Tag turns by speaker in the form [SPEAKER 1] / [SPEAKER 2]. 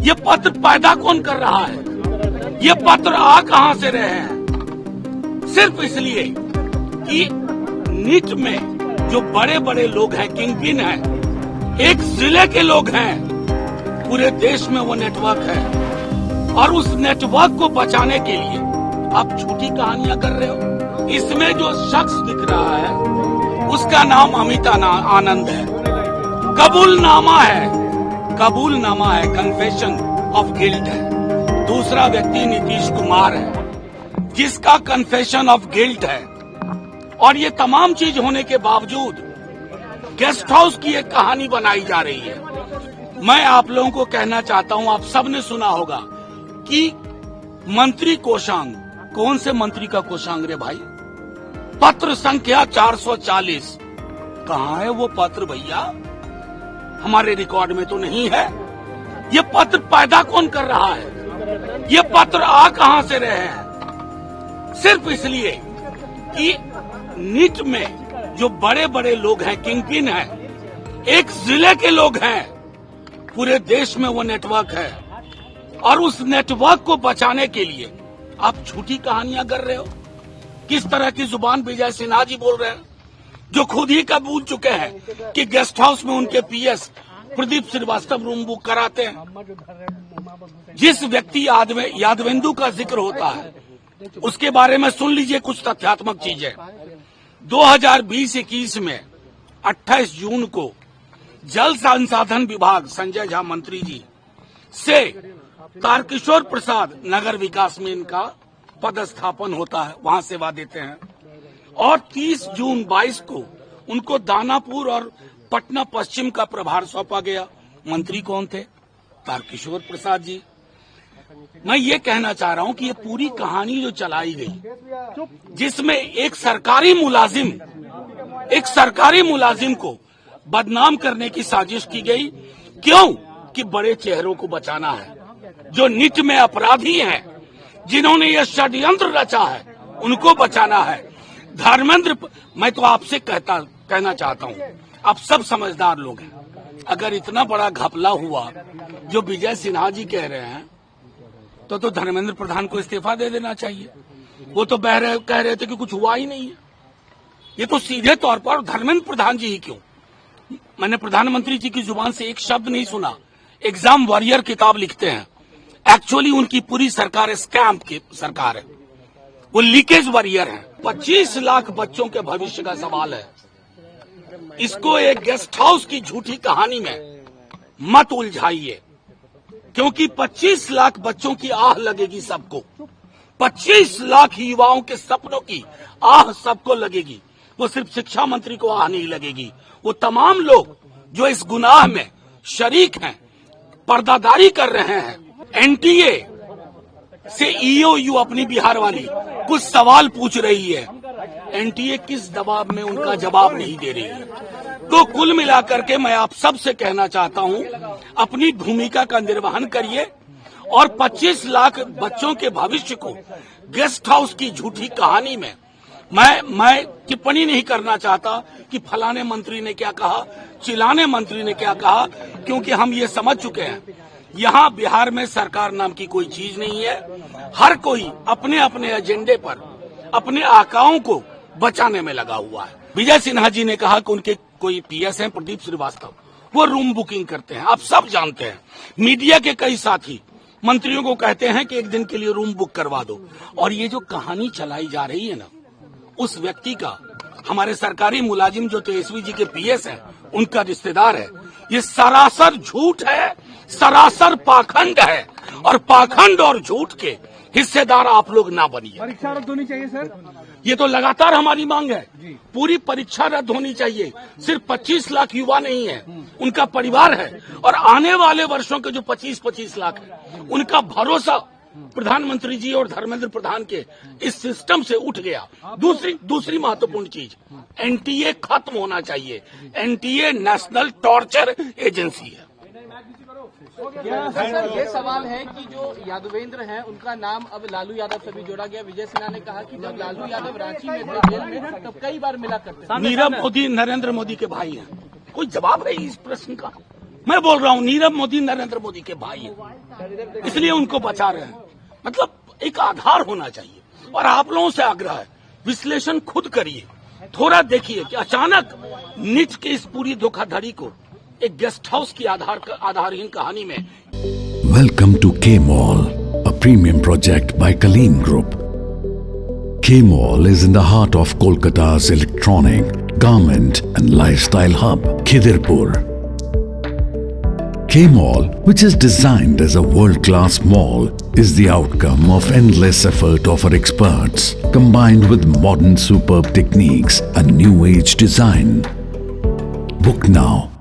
[SPEAKER 1] ये पत्र पैदा कौन कर रहा है? ये पत्र आ कहां से रहे हैं? सिर्फ इसलिए कि नीट में जो बड़े बड़े लोग हैं, किंगपिन हैं, एक जिले के लोग हैं, पूरे देश में वो नेटवर्क है और उस नेटवर्क को बचाने के लिए आप झूठी कहानियां कर रहे हो। इसमें जो शख्स दिख रहा है उसका नाम अमित आनंद है, कबूलनामा है, कन्फेशन ऑफ गिल्ट है। दूसरा व्यक्ति नीतीश कुमार है जिसका कन्फेशन ऑफ गिल्ट है। और ये तमाम चीज होने के बावजूद गेस्ट हाउस की एक कहानी बनाई जा रही है। मैं आप लोगों को कहना चाहता हूं, आप सबने सुना होगा कि मंत्री कोषांग, कौन से मंत्री का कोषांग रे भाई? पत्र संख्या 440, कहाँ है वो पत्र भैया? हमारे रिकॉर्ड में तो नहीं है। ये पत्र पैदा कौन कर रहा है? ये पत्र आ कहां से रहे हैं? सिर्फ इसलिए कि नीट में जो बड़े बड़े लोग हैं, किंगपिन हैं, एक जिले के लोग हैं, पूरे देश में वो नेटवर्क है और उस नेटवर्क को बचाने के लिए आप झूठी कहानियां कर रहे हो। किस तरह की जुबान विजय सिन्हा जी बोल रहे हैं, जो खुद ही कबूल चुके हैं कि गेस्ट हाउस में उनके PS Pradeep Srivastava room book कराते हैं। जिस व्यक्ति यादवेंदु का जिक्र होता है उसके बारे में सुन लीजिए कुछ तथ्यात्मक चीजें। 2020-21 में 28 जून को जल संसाधन विभाग संजय झा मंत्री जी से तारकिशोर प्रसाद नगर विकास में इनका पदस्थापन होता है, वहां सेवा देते हैं। और 30 जून 22 को उनको दानापुर और पटना पश्चिम का प्रभार सौंपा गया। मंत्री कौन थे? तारकिशोर प्रसाद जी। मैं ये कहना चाह रहा हूं कि ये पूरी कहानी जो चलाई गई, जिसमें एक सरकारी मुलाजिम को बदनाम करने की साजिश की गई। क्यों? कि बड़े चेहरों को बचाना है, जो नीट में अपराधी हैं, जिन्होंने ये षड्यंत्र रचा है, उनको बचाना है। धर्मेंद्र, मैं तो आपसे कहना चाहता हूं, आप सब समझदार लोग हैं। अगर इतना बड़ा घपला हुआ जो विजय सिन्हा जी कह रहे हैं, तो धर्मेंद्र प्रधान को इस्तीफा दे देना चाहिए। वो तो कह रहे थे कि कुछ हुआ ही नहीं है। ये तो सीधे तौर पर धर्मेंद्र प्रधान जी ही क्यों? मैंने प्रधानमंत्री जी की जुबान से एक शब्द नहीं सुना। एग्जाम वॉरियर किताब लिखते हैं, एक्चुअली उनकी पूरी सरकार स्कैम की सरकार है, वो लीकेज वॉरियर है। 25 लाख बच्चों के भविष्य का सवाल है। इसको एक गेस्ट हाउस की झूठी कहानी में मत उलझाइए, क्योंकि 25 लाख बच्चों की आह लगेगी सबको। 25 लाख युवाओं के सपनों की आह सबको लगेगी। वो सिर्फ शिक्षा मंत्री को आह नहीं लगेगी, वो तमाम लोग जो इस गुनाह में शरीक हैं, पर्दादारी कर रहे हैं। एनटीए से ईओयू अपनी बिहार वाली कुछ सवाल पूछ रही है, एनटीए किस दबाव में उनका जवाब नहीं दे रही है। तो कुल मिलाकर के मैं आप सबसे कहना चाहता हूं, अपनी भूमिका का निर्वहन करिए और 25 लाख बच्चों के भविष्य को गेस्ट हाउस की झूठी कहानी में मैं टिप्पणी नहीं करना चाहता कि फलाने मंत्री ने क्या कहा, चिलाने मंत्री ने क्या कहा, क्योंकि हम ये समझ चुके हैं यहाँ बिहार में सरकार नाम की कोई चीज नहीं है। हर कोई अपने अपने एजेंडे पर अपने आकाओं को बचाने में लगा हुआ है। विजय सिन्हा जी ने कहा कि उनके कोई पीएस हैं प्रदीप श्रीवास्तव, वो रूम बुकिंग करते हैं। आप सब जानते हैं, मीडिया के कई साथी मंत्रियों को कहते हैं कि एक दिन के लिए रूम बुक करवा दो। और ये जो कहानी चलाई जा रही है ना, उस व्यक्ति का, हमारे सरकारी मुलाजिम जो तेजस्वी जी के पीएस हैं, उनका रिश्तेदार है, ये सरासर झूठ है, सरासर पाखंड है। और पाखंड और झूठ के हिस्सेदार आप लोग ना बनिए।
[SPEAKER 2] परीक्षा रद्द होनी चाहिए सर।
[SPEAKER 1] ये तो लगातार हमारी मांग है, पूरी परीक्षा रद्द होनी चाहिए। सिर्फ 25 लाख युवा नहीं है, उनका परिवार है, और आने वाले वर्षों के जो 25-25 लाख है, उनका भरोसा प्रधानमंत्री जी और धर्मेंद्र प्रधान के इस सिस्टम से उठ गया। दूसरी महत्वपूर्ण चीज, एनटीए खत्म होना चाहिए। एनटीए नेशनल टॉर्चर एजेंसी है।
[SPEAKER 3] सर, ये सवाल है कि जो यादवेंद्र हैं उनका नाम अब लालू यादव से भी जोड़ा गया। विजय सिन्हा ने कहा कि जब लालू यादव रांची में थे जेल में, तब कई बार मिला करते थे।
[SPEAKER 1] नीरव मोदी नरेंद्र मोदी के भाई हैं। कोई जवाब है इस प्रश्न का? मैं बोल रहा हूं नीरव मोदी नरेंद्र मोदी के भाई हैं, इसलिए उनको बचा रहे हैं। मतलब एक आधार होना चाहिए। और आप लोगों से आग्रह है, विश्लेषण खुद करिए, थोड़ा देखिए कि अचानक नीट के इस पूरी धोखाधड़ी को एक गेस्ट हाउस की आधारहीन कहानी में।
[SPEAKER 2] Welcome to K-Mall, a premium project by Kaleen Group. K-Mall is in the heart of Kolkata's electronic, garment and lifestyle hub, Khidirpur. K-Mall, which is designed as a world-class mall, is the outcome of endless effort of our experts, combined with modern superb techniques and new age design. Book now